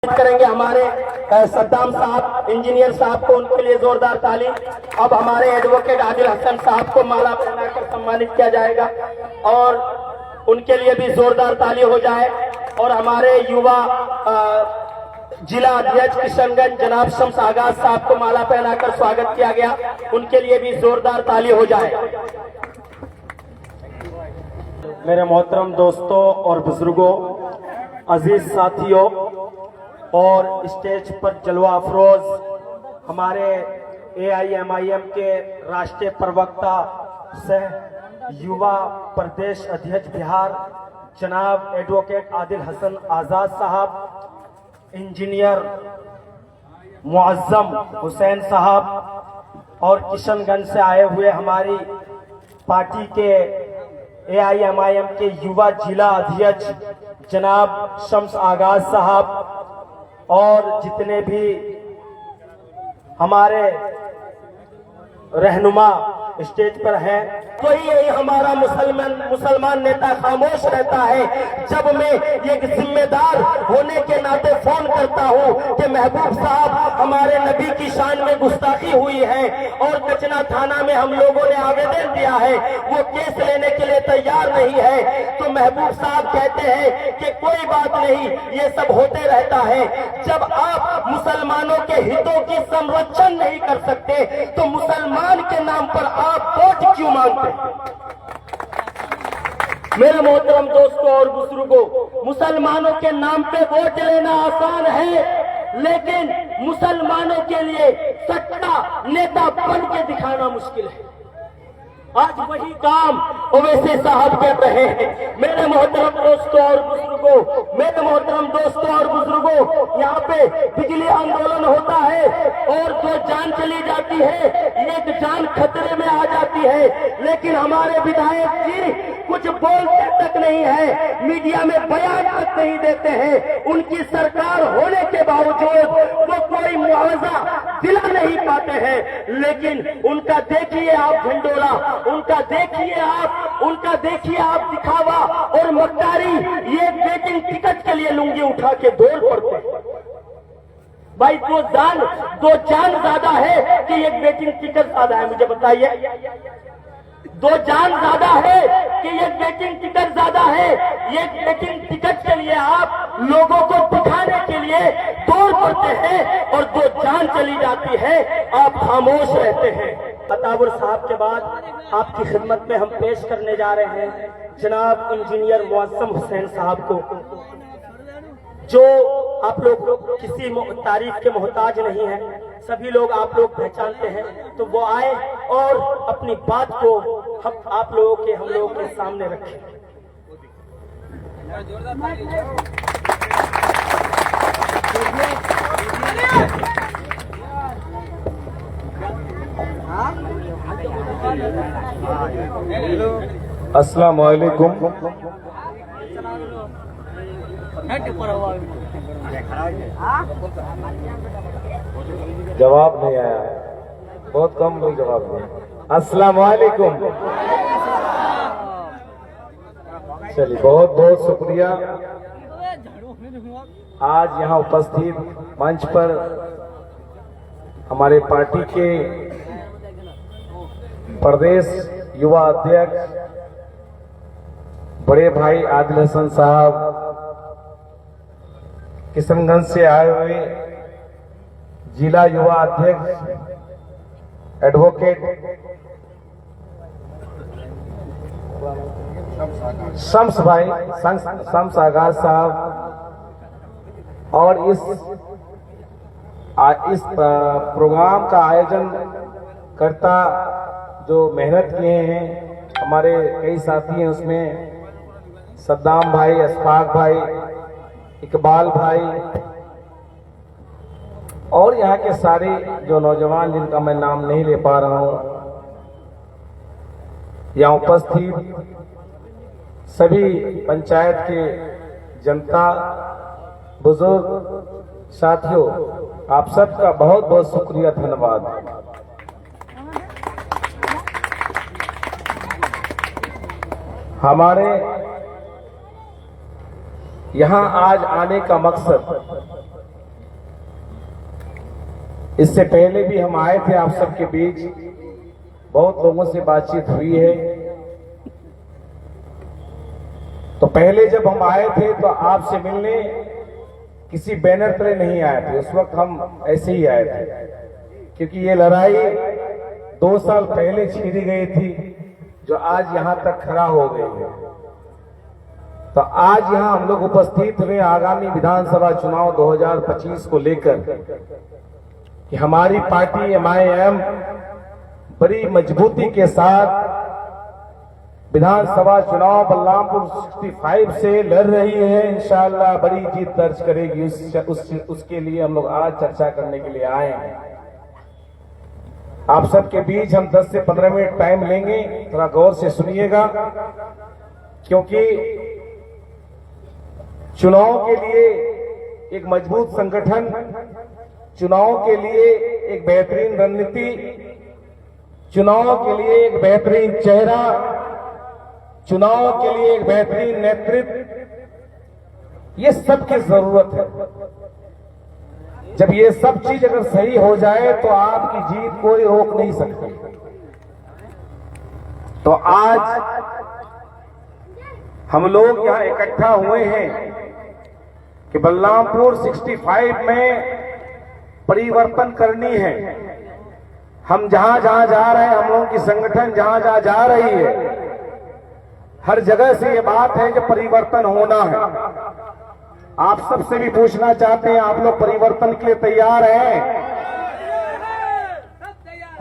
करेंगे हमारे सद्दाम साहब इंजीनियर साहब को, उनके लिए जोरदार ताली। अब हमारे एडवोकेट आदिल हसन साहब को माला पहनाकर सम्मानित किया जाएगा और उनके लिए भी जोरदार ताली हो जाए। और हमारे युवा जिला अध्यक्ष किशनगंज जनाब शम्स आगाज साहब को माला पहनाकर स्वागत किया गया, उनके लिए भी जोरदार ताली हो जाए। मेरे मोहतरम दोस्तों और बुजुर्गों, अजीज साथियों और स्टेज पर जलवा अफरोज हमारे AIMIM के राष्ट्रीय प्रवक्ता सह युवा प्रदेश अध्यक्ष बिहार जनाब एडवोकेट आदिल हसन आजाद साहब, इंजीनियर मुअज्जम हुसैन साहब और किशनगंज से आए हुए हमारी पार्टी के AIMIM के युवा जिला अध्यक्ष जनाब शम्स आगाज साहब और जितने भी हमारे रहनुमा स्टेज पर हैं, तो यही हमारा मुसलमान नेता खामोश रहता है जब मैं एक जिम्मेदार होने के नाते फोन करता हूं कि महबूब साहब हमारे नबी की शान में गुस्ताखी हुई है और कचना थाना में हम लोगों ने आवेदन दिया है, वो केस लेने के लिए तैयार नहीं है। तो महबूब साहब कहते हैं कि कोई बात नहीं, ये सब होते रहता है। जब आप मुसलमानों के हितों की संरक्षण नहीं कर सकते तो मुसलमान के नाम पर आप वोट क्यों मांगते? मेरे मोहतरम दोस्तों और बुजुर्गों, मुसलमानों के नाम पे वोट लेना आसान है, लेकिन मुसलमानों के लिए सच्चा नेता बन के दिखाना मुश्किल है। आज वही काम ओवैसी साहब कर रहे हैं। मेरे मोहतरम दोस्तों और बुजुर्गों, यहाँ पे बिजली आंदोलन होता है और 2 जान चली जाती है, 1 जान खतरे में आ जाती है, लेकिन हमारे विधायक जी कुछ बोलते तक नहीं है, मीडिया में बयान तक नहीं देते हैं। उनकी सरकार होने के बावजूद वो कोई मुआवजा दिला नहीं पाते हैं, लेकिन उनका देखिए आप झंडोला, उनका देखिए आप दिखावा और मक्कारी, ये वेटिंग टिकट के लिए लुंगी उठा के दौड़ पड़ते हैं। भाई 2 जान ज्यादा है कि एक वेटिंग टिकट ज्यादा है? मुझे बताइए, 2 जान ज्यादा है कि एक वेटिंग टिकट ज्यादा है? एक वेटिंग टिकट के लिए आप लोगों को दिखाने के लिए दौड़ पड़ते हैं और 2 जान चली जाती है, आप खामोश रहते हैं। अताउर साहब के बाद आपकी खिदमत में हम पेश करने जा रहे हैं जनाब इंजीनियर मुअज्जम हुसैन साहब को, जो आप लोग किसी तारीफ के मोहताज नहीं है, सभी लोग आप लोग पहचानते हैं। तो वो आए और अपनी बात को हम लोगों के सामने रखें। अस्सलाम वालेकुम। जवाब नहीं आया, बहुत कम लोग जवाब दिए। अस्सलाम वालेकुम। चलिए, बहुत बहुत शुक्रिया। आज यहाँ उपस्थित मंच पर हमारे पार्टी के प्रदेश युवा अध्यक्ष बड़े भाई आदिल हसन साहब, किशनगंज से आए हुए जिला युवा अध्यक्ष एडवोकेट शम्स आगाज साहब, और इस प्रोग्राम का आयोजन करता जो मेहनत किए हैं हमारे कई साथी हैं, उसमें सद्दाम भाई, अशफाक भाई, इकबाल भाई और यहाँ के सारे जो नौजवान जिनका मैं नाम नहीं ले पा रहा हूँ, यहाँ उपस्थित सभी पंचायत के जनता, बुजुर्ग साथियों, आप सबका बहुत बहुत शुक्रिया, धन्यवाद। हमारे यहाँ आज आने का मकसद इससे पहले भी हम आए थे आप सबके बीच, बहुत लोगों से बातचीत हुई है। तो पहले जब हम आए थे तो आपसे मिलने किसी बैनर तले नहीं आए थे, उस वक्त हम ऐसे ही आए थे, क्योंकि ये लड़ाई 2 साल पहले छेड़ी गई थी जो आज यहां तक खड़ा हो गई है। तो आज यहां हम लोग उपस्थित हुए आगामी विधानसभा चुनाव 2025 को लेकर कि हमारी पार्टी MIM बड़ी मजबूती के साथ विधानसभा चुनाव बलरामपुर 65 से लड़ रही है। इंशाअल्लाह बड़ी जीत दर्ज करेगी। उसके लिए हम लोग आज चर्चा करने के लिए आए हैं। आप सबके बीच हम 10 से 15 मिनट टाइम लेंगे, थोड़ा गौर से सुनिएगा, क्योंकि चुनाव के लिए एक मजबूत संगठन, चुनाव के लिए एक बेहतरीन रणनीति, चुनाव के लिए एक बेहतरीन चेहरा, चुनाव के लिए एक बेहतरीन नेतृत्व, ये सब की जरूरत है। जब ये सब चीज अगर सही हो जाए तो आपकी जीत कोई रोक नहीं सकती। तो आज हम लोग यहां इकट्ठा हुए हैं कि बलरामपुर 65 में परिवर्तन करनी है। हम जहां जहां जा रहे हैं, हम लोगों की संगठन जहां जहां जा रही है, हर जगह से ये बात है कि परिवर्तन होना है। आप सबसे भी पूछना चाहते हैं, आप लोग परिवर्तन के लिए तैयार हैं?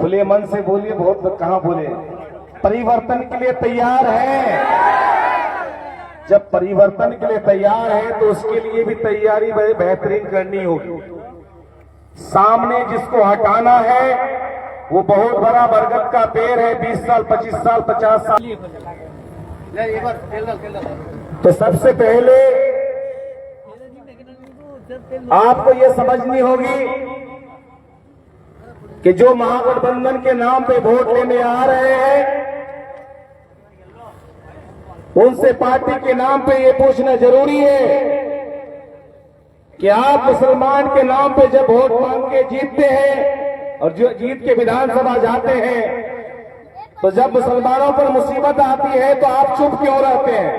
खुले मन से बोलिए, बहुत लोग कहां बोले। परिवर्तन के लिए तैयार हैं? जब परिवर्तन के लिए तैयार है तो उसके लिए भी तैयारी बेहतरीन करनी होगी। सामने जिसको हटाना है वो बहुत बड़ा बरगद का पेड़ है, 20 साल 25 साल 50 साल। तो सबसे पहले आपको ये समझनी होगी कि जो महागठबंधन के नाम पे वोट लेने आ रहे हैं, उनसे पार्टी के नाम पे ये पूछना जरूरी है कि आप मुसलमान के नाम पे जब वोट मांग के जीतते हैं और जो जीत के विधानसभा जाते हैं, तो जब मुसलमानों पर मुसीबत आती है तो आप चुप क्यों रहते हैं?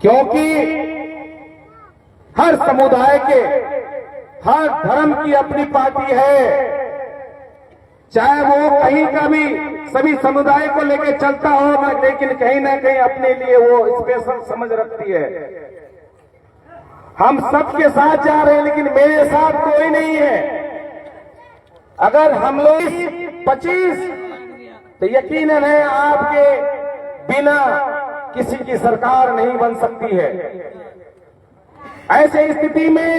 क्योंकि हर समुदाय के, हर धर्म की अपनी पार्टी है, चाहे वो कहीं का भी सभी समुदाय को लेकर चलता हो, लेकिन कहीं ना कहीं अपने लिए वो स्पेशल समझ रखती है। हम सबके साथ जा रहे हैं, लेकिन मेरे साथ कोई नहीं है। अगर हम लोग 25 तो यकीनन है आपके बिना किसी की सरकार नहीं बन सकती है। ऐसे स्थिति में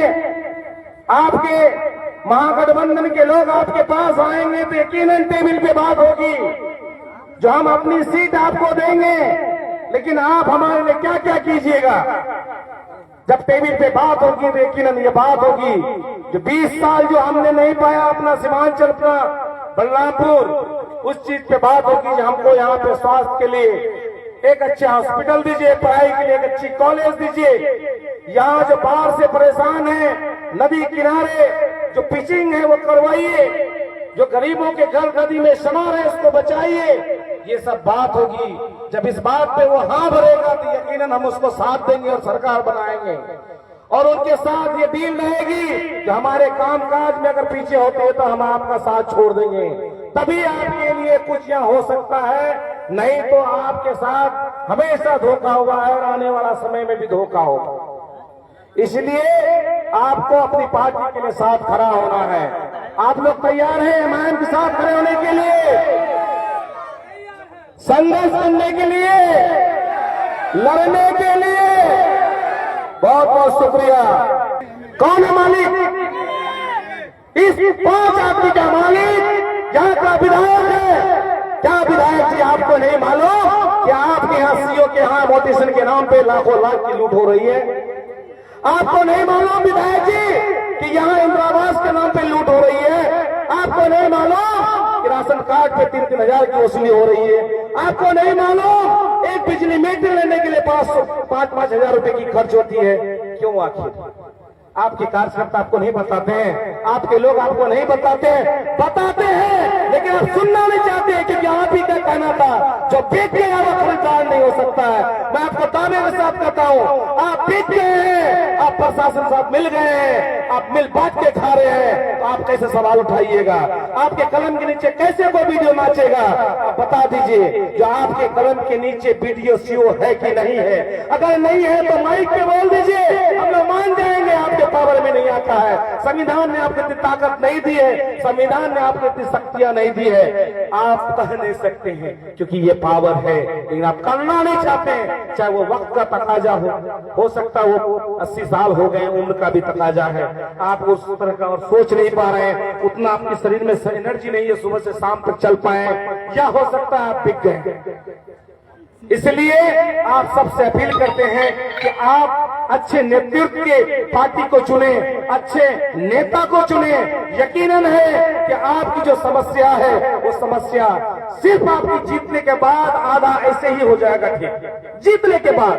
आपके महागठबंधन के लोग आपके पास आएंगे तो यकीनन टेबल पे बात होगी, जो हम अपनी सीट आपको देंगे, लेकिन आप हमारे लिए क्या क्या कीजिएगा। जब टेबल पे बात होगी तो यकीनन ये बात होगी जो 20 साल जो हमने नहीं पाया अपना सीमांचल, अपना बलरामपुर, उस चीज पे बात होगी जो हमको यहाँ पे स्वास्थ्य के लिए एक अच्छे हॉस्पिटल दीजिए, पढ़ाई के लिए एक अच्छी कॉलेज दीजिए। यहाँ जो बाढ़ से परेशान है, नदी किनारे जो पिचिंग है वो करवाइए, जो गरीबों के घर गदी में समार है उसको बचाइए। ये सब बात होगी। जब इस बात पे वो हाँ भरेगा तो यकीनन हम उसको साथ देंगे और सरकार बनाएंगे। और उनके साथ ये डील रहेगी कि हमारे कामकाज में अगर पीछे होते हैं तो हम आपका साथ छोड़ देंगे, तभी आपके लिए कुछ यहाँ हो सकता है, नहीं तो आपके साथ हमेशा धोखा हुआ है और आने वाला समय में भी धोखा होगा। इसलिए आपको अपनी पार्टी के लिए साथ खड़ा होना है। आप लोग तैयार हैं MIM के साथ खड़े होने के लिए, संघर्ष करने के लिए, लड़ने के लिए? बहुत बहुत शुक्रिया। कौन है मालिक? इस 5 आदमी का मालिक यहाँ का विधायक है। क्या विधायक जी आपको नहीं मालूम कि आपके यहाँ सीओ के यहाँ मोटेशन के नाम पे लाखों लाख की लूट हो रही है? आपको नहीं मालूम विधायक जी कि यहाँ इंदिरा आवास के नाम पे लूट हो रही है? आपको नहीं मालूम कि राशन कार्ड पे 3-3 हजार की वसूली हो रही है? आपको नहीं मालूम एक बिजली मीटर लेने के लिए 5-5 हजार रुपए की खर्च होती है? क्यों आखिर? आपके कार्यकर्ता आपको नहीं बताते हैं, आपके लोग आपको नहीं बताते हैं, बताते हैं लेकिन आप सुनना नहीं चाहते हैं, क्योंकि आप ही का कहना था जो बीत गया वो खरीदार नहीं हो सकता है। मैं आपको दावे के साथ कहता हूँ, आप बीत गए हैं, आप प्रशासन साथ मिल गए हैं, आप मिल बांट के खा रहे हैं, आप कैसे सवाल उठाइएगा? आपके कलम के नीचे कैसे कोई वीडियो नाचेगा? आप बता दीजिए, जो आपके कलम के नीचे वीडियो सीओ है कि नहीं है? अगर नहीं है तो माइक पे बोल दीजिए, हम लोग मान जाएंगे आपके पावर में नहीं आता है। संविधान ने आपको इतनी ताकत नहीं दी है, संविधान ने आपको इतनी शक्तियां नहीं दी है, आप कह नहीं सकते हैं क्योंकि ये पावर है, लेकिन आप करना नहीं चाहते हैं। चाहे वो वक्त का तकाजा हो सकता है वो 80 साल हो गए, उम्र का भी तकाजा है, आप उस तरह का और सोच नहीं पा रहे हैं, उतना आपके शरीर में एनर्जी नहीं है सुबह से शाम तक चल पाए, या हो सकता है आप बिक गए। इसलिए आप सबसे अपील करते हैं कि आप अच्छे नेतृत्व के पार्टी को चुने, अच्छे नेता को चुने। यकीनन है कि आपकी जो समस्या है वो समस्या सिर्फ आपकी जीतने के बाद आधा ऐसे ही हो जाएगा ठीक, जीतने के बाद